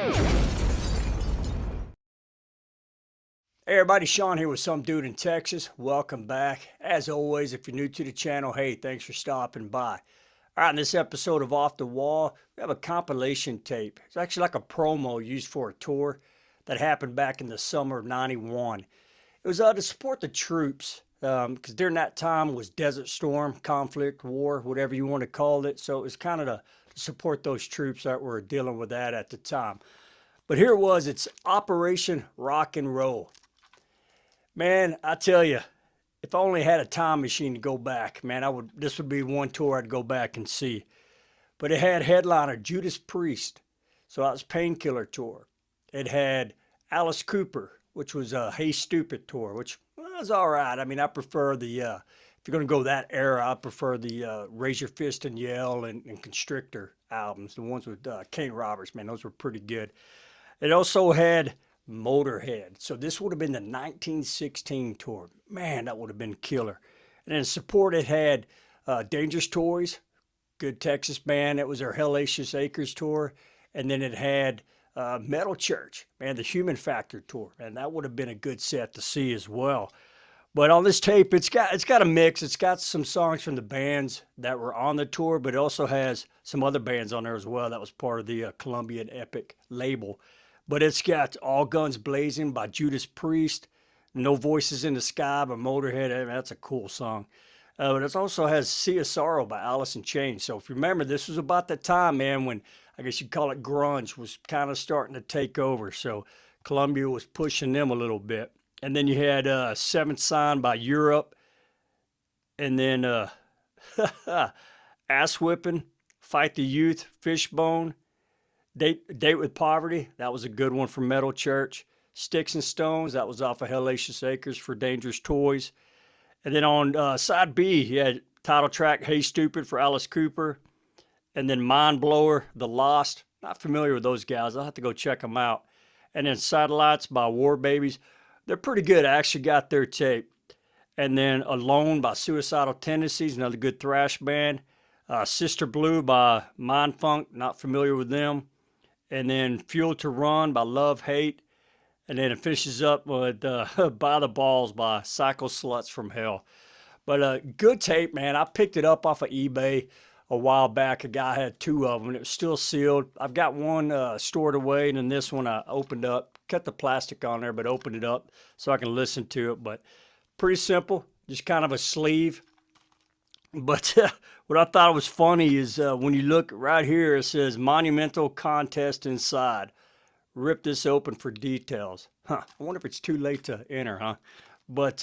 Hey everybody, Sean here with Some Dude in Texas. Welcome back. As always, if you're new to the channel, hey, thanks for stopping by. All right, in this episode of Off the Wall, we have a compilation tape. It's actually like a promo used for a tour that happened back in the summer of '91. It was to support the troops, because during that time was Desert Storm, conflict, war, whatever you want to call it. So it was kind of to support those troops that were dealing with that at the time. But here it was, it's Operation Rock and Roll. Man, I tell you, if I only had a time machine to go back, man, this would be one tour I'd go back and see. But it had headliner Judas Priest, so that was Painkiller tour. It had Alice Cooper, which was a Hey Stupid tour, which was all right. I mean, I prefer the, if you're going to go that era, I prefer the Raise Your Fist and Yell and Constrictor albums, the ones with Kane Roberts, man, those were pretty good. It also had Motorhead. So this would have been the 1916 tour. Man, that would have been killer. And in support, it had Dangerous Toys, good Texas band. It was their Hellacious Acres tour. And then it had Metal Church, man, the Human Factor tour. And that would have been a good set to see as well. But on this tape, it's got a mix. It's got some songs from the bands that were on the tour, but it also has some other bands on there as well. That was part of the Columbia and Epic label. But it's got All Guns Blazing by Judas Priest, No Voices in the Sky by Motorhead. I mean, that's a cool song. But it also has Sea of Sorrow by Alice in Chains. So if you remember, this was about the time, man, when I guess you'd call it grunge was kind of starting to take over. So Columbia was pushing them a little bit. And then you had Seventh Sign by Europe. And then Ass Whipping, Fight the Youth, Fishbone. Date with Poverty, that was a good one for Metal Church. Sticks and Stones, that was off of Hellacious Acres for Dangerous Toys. And then on side B, you had title track Hey Stupid for Alice Cooper. And then Mind Blower, The Lost. Not familiar with those guys. I'll have to go check them out. And then Satellites by War Babies. They're pretty good. I actually got their tape. And then Alone by Suicidal Tendencies, another good thrash band. Sister Blue by Mindfunk, not familiar with them. And then Fuel to Run by Love Hate. And then it finishes up with By the Balls by Cycle Sluts from Hell. But good tape, man. I picked it up off of eBay a while back. A guy had two of them, and it was still sealed. I've got one stored away, and then this one I opened up. Cut the plastic on there, but opened it up so I can listen to it. But pretty simple, just kind of a sleeve. But what I thought was funny is when you look right here, it says Monumental Contest Inside. Rip this open for details. I wonder if it's too late to enter, huh? But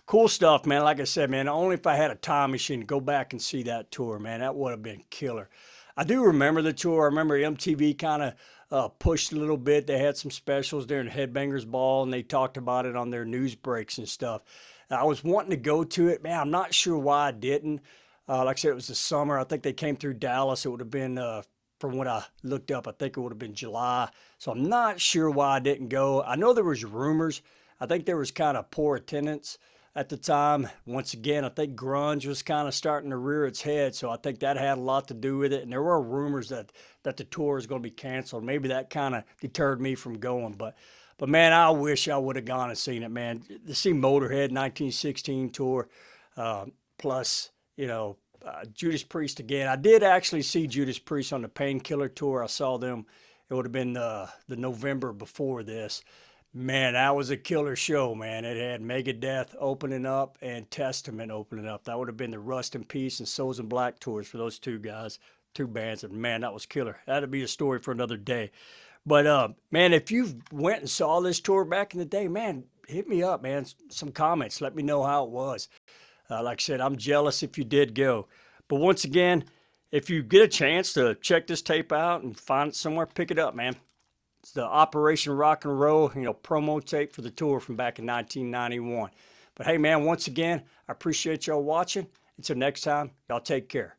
cool stuff, man. Like I said, man, only if I had a time machine to go back and see that tour, man. That would have been killer. I do remember the tour. I remember MTV kind of pushed a little bit. They had some specials during Headbangers Ball, and they talked about it on their news breaks and stuff. I was wanting to go to it. Man, I'm not sure why I didn't. Like I said, it was the summer. I think they came through Dallas. It would have been, from what I looked up, I think it would have been July. So I'm not sure why I didn't go. I know there was rumors. I think there was kind of poor attendance at the time. Once again, I think grunge was kind of starting to rear its head. So I think that had a lot to do with it. And there were rumors that the tour is going to be canceled. Maybe that kind of deterred me from going. But man, I wish I would have gone and seen it, man. To see Motorhead 1916 tour, plus, Judas Priest again. I did actually see Judas Priest on the Painkiller tour. I saw them. It would have been the November before this. Man, that was a killer show, man. It had Megadeth opening up and Testament opening up. That would have been the Rust in Peace and Souls in Black tours for those two guys, two bands. And man, that was killer. That'd be a story for another day. But man, if you went and saw this tour back in the day, man, hit me up, man. Some comments. Let me know how it was. Like I said, I'm jealous if you did go. But once again, if you get a chance to check this tape out and find it somewhere, pick it up, man. It's the Operation Rock and Roll, promo tape for the tour from back in 1991. But hey, man, once again, I appreciate y'all watching. Until next time, y'all take care.